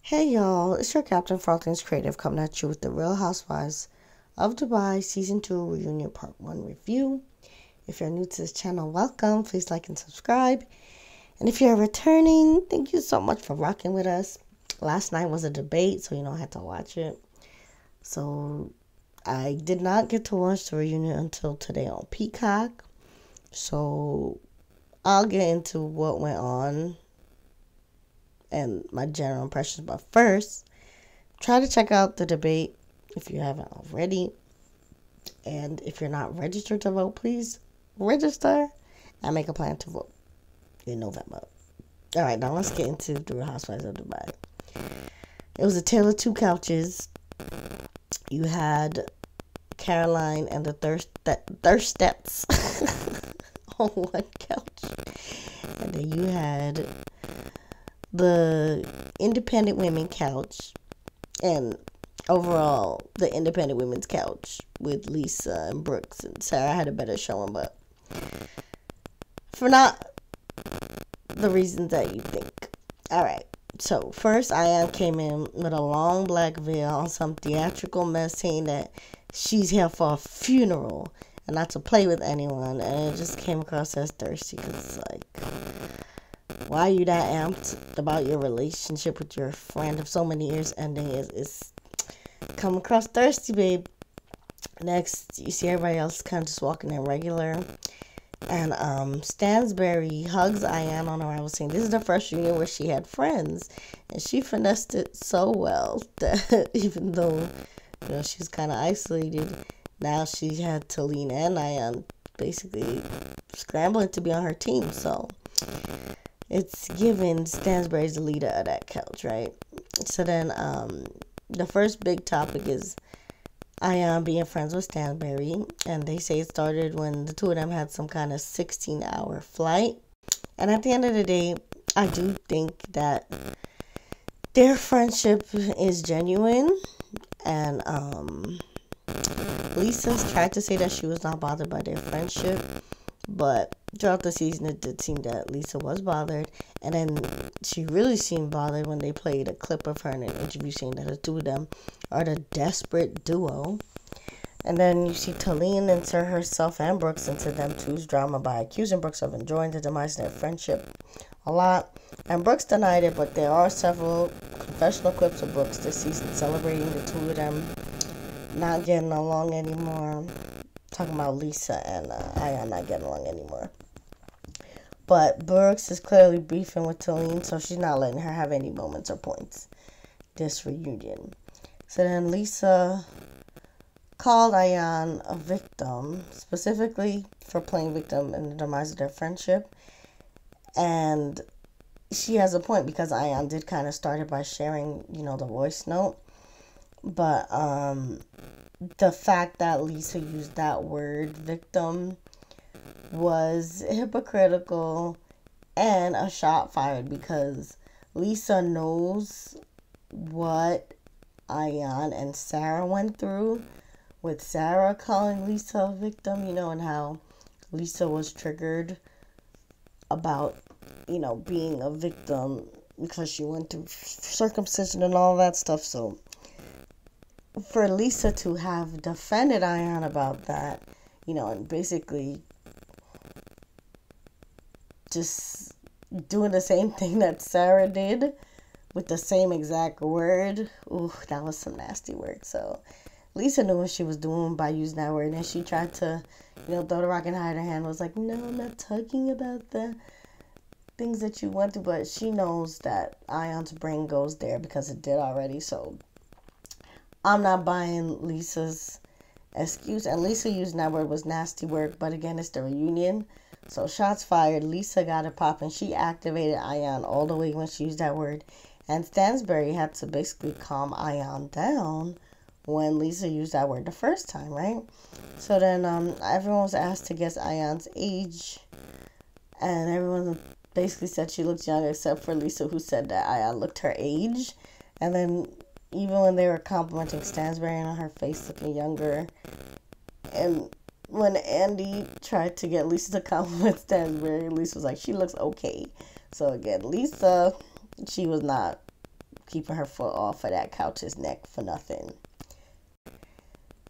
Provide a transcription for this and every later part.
Hey y'all, it's your Captain for all things creative coming at you with the Real Housewives of Dubai Season 2 Reunion Part 1 review. If you're new to this channel, welcome. Please like and subscribe. And if you're returning, thank you so much for rocking with us. Last night was a debate, so I had to watch it. So I did not get to watch the reunion until today on Peacock. So I'll get into what went on and my general impressions, but first, try to check out the debate if you haven't already. And if you're not registered to vote, please register and make a plan to vote in November. All right, now let's get into the Real Housewives of Dubai. It was a tale of two couches. You had Caroline and the Thirstettes on one couch, and then you had the independent women couch, and overall the independent women's couch with Lisa and Brooks and Sarah had a better showing, but for not the reasons that you think. Alright, so first Ayan came in with a long black veil on some theatrical mess saying that she's here for a funeral and not to play with anyone, and it just came across as thirsty because why are you that amped about your relationship with your friend of so many years ending? Is come across thirsty, babe. Next, you see everybody else kind of just walking in regular. And Stansberry hugs Ayan on arrival, saying this is the first reunion where she had friends. And she finessed it so well that even though she was kind of isolated, now she had Talene and Ayan basically scrambling to be on her team. So it's given Stansberry's the leader of that couch, right? So then the first big topic is Ayan being friends with Stansberry, and they say it started when the two of them had some kind of 16-hour flight. And at the end of the day, I do think that their friendship is genuine, and Lisa's tried to say that she was not bothered by their friendship, but throughout the season, it did seem that Lisa was bothered. And then she really seemed bothered when they played a clip of her in an interview saying that the two of them are the desperate duo. And then you see Talene insert herself and Brooks into them two's drama by accusing Brooks of enjoying the demise of their friendship a lot. And Brooks denied it, but there are several confessional clips of Brooks this season celebrating the two of them not getting along anymore. Talking about Lisa and Ayan not getting along anymore. But Brooks is clearly beefing with Talene, so she's not letting her have any moments or points this reunion. So then Lisa called Ayan a victim, specifically for playing victim in the demise of their friendship. And she has a point because Ayan did kind of start it by sharing, the voice note. But the fact that Lisa used that word, victim, was hypocritical and a shot fired because Lisa knows what Ayan and Sarah went through with Sarah calling Lisa a victim, and how Lisa was triggered about, being a victim because she went through circumcision and all that stuff. So for Lisa to have defended Ayan about that, and basically just doing the same thing that Sarah did with the same exact word, that was some nasty work. So Lisa knew what she was doing by using that word, and she tried to, throw the rock and hide her hand. Was like, no, I'm not talking about the things that you went through, but she knows that Ayan's brain goes there because it did already. So I'm not buying Lisa's excuse. And Lisa using that word was nasty work, but again, it's the reunion. So shots fired. Lisa got it popping. She activated Ayan all the way when she used that word. And Stansberry had to basically calm Ayan down when Lisa used that word the first time, right? So then everyone was asked to guess Ayan's age. And everyone basically said she looks young except for Lisa, who said that Ayan looked her age. And then even when they were complimenting Stansberry on her face looking younger, and when Andy tried to get Lisa to compliment Stansberry, Lisa was like, she looks okay. So again, Lisa, she was not keeping her foot off of that couch's neck for nothing.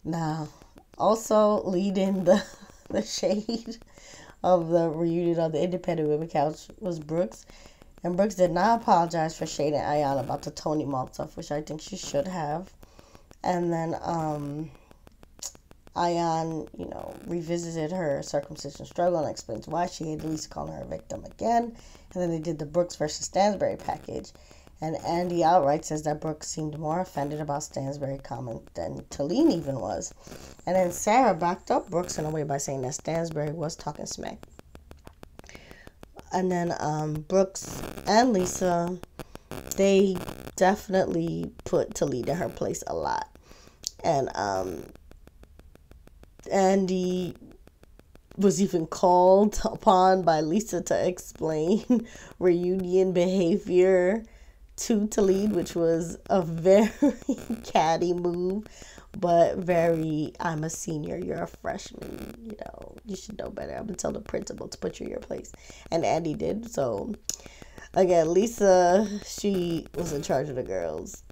Now, also leading the shade of the reunion on the Independent Women couch was Brooks. And Brooks did not apologize for shading Ayan about the Tony Mall stuff, which I think she should have. And then Ayan, revisited her circumcision struggle and explains why she hated Lisa calling her a victim again. And then they did the Brooks versus Stansbury package. And Andy outright says that Brooks seemed more offended about Stansbury comment than Talene even was. And then Sarah backed up Brooks in a way by saying that Stansbury was talking smack. And then Brooks and Lisa, they definitely put Talene in her place a lot. And Andy was even called upon by Lisa to explain reunion behavior to Talene, which was a very catty move, but very, I'm a senior, you're a freshman, you should know better. I'm going to tell the principal to put you in your place. And Andy did. So, again, Lisa, she was in charge of the girls.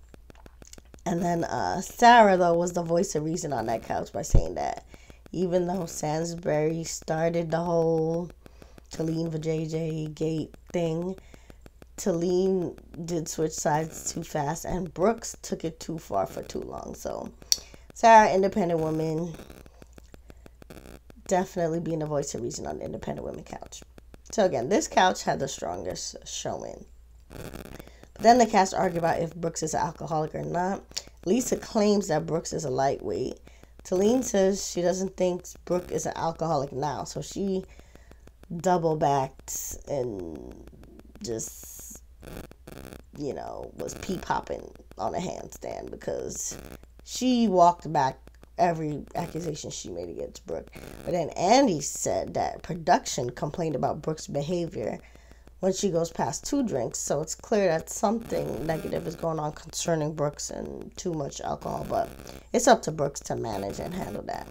And then Sarah, though, was the voice of reason on that couch by saying that even though Stansbury started the whole Talene for JJ gate thing, Talene did switch sides too fast, and Brooks took it too far for too long. So, Sarah, independent woman, definitely being the voice of reason on the independent women couch. So, again, this couch had the strongest showing. But then the cast argued about if Brooks is an alcoholic or not. Lisa claims that Brooks is a lightweight. Talene says she doesn't think Brooke is an alcoholic now, so she double backed and just, was pee-popping on a handstand because she walked back every accusation she made against Brooke. But then Andy said that production complained about Brooke's behavior when she goes past 2 drinks, so it's clear that something negative is going on concerning Brooks and too much alcohol, but it's up to Brooks to manage and handle that.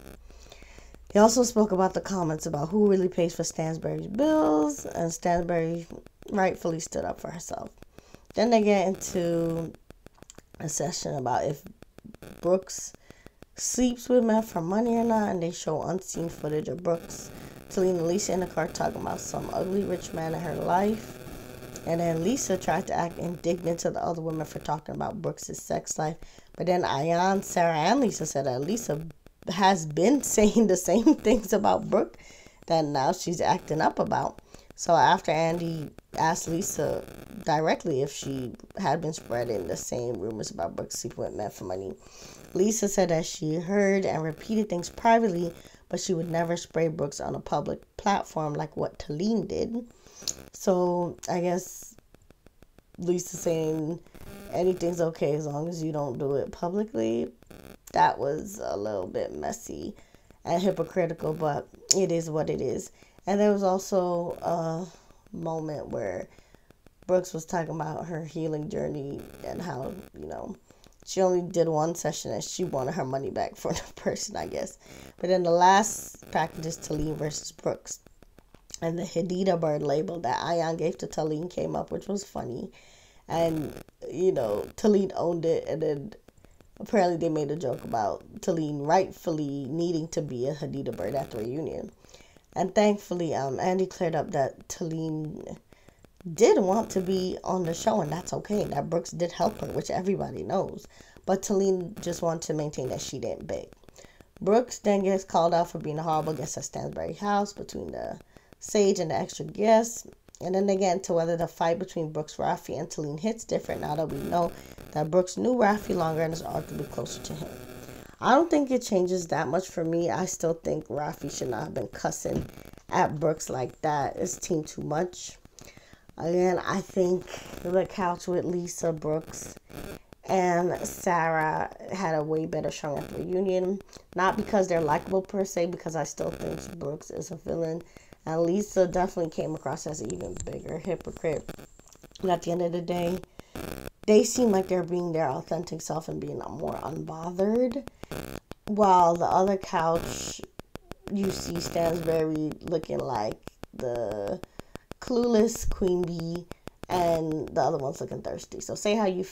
He also spoke about the comments about who really pays for Stansbury's bills, and Stansbury rightfully stood up for herself. Then they get into a session about if Brooks sleeps with men for money or not, and they show unseen footage of Brooks, Talene and Lisa in the car talking about some ugly rich man in her life. And then Lisa tried to act indignant to the other women for talking about Brooks' sex life. But then Ayan, Sarah, and Lisa said that Lisa has been saying the same things about Brooke that now she's acting up about. So after Andy asked Lisa directly if she had been spreading the same rumors about Brooks sleeping with men for money, Lisa said that she heard and repeated things privately, but she would never spray Brooks on a public platform like what Talene did. So I guess Lisa saying anything's okay as long as you don't do it publicly, that was a little bit messy and hypocritical, but it is what it is. And there was also a moment where Brooks was talking about her healing journey and how, she only did 1 session and she wanted her money back for the person, I guess. But then the last package is Talene versus Brooks. And the Hadida bird label that Ayan gave to Talene came up, which was funny. And, Talene owned it. And then apparently they made a joke about Talene rightfully needing to be a Hadida bird at the reunion. And thankfully, Andy cleared up that Talene did want to be on the show, and that's okay. That Brooks did help her, which everybody knows. But Talene just wanted to maintain that she didn't beg. Brooks then gets called out for being a horrible guest at Stansbury House between the sage and the extra guests. And then they get into whether the fight between Brooks, Rafi, and Talene hits different now that we know that Brooks knew Rafi longer and is arguably closer to him. I don't think it changes that much for me. I still think Rafi should not have been cussing at Brooks like that. It's team too much. Again, I think the couch with Lisa, Brooks, and Sarah had a way better showing at the reunion. Not because they're likable per se, because I still think Brooks is a villain. And Lisa definitely came across as an even bigger hypocrite. But at the end of the day, they seem like they're being their authentic self and being more unbothered. While the other couch, you see Stansbury looking like the clueless queen bee, and the other one's looking thirsty. So say how you feel.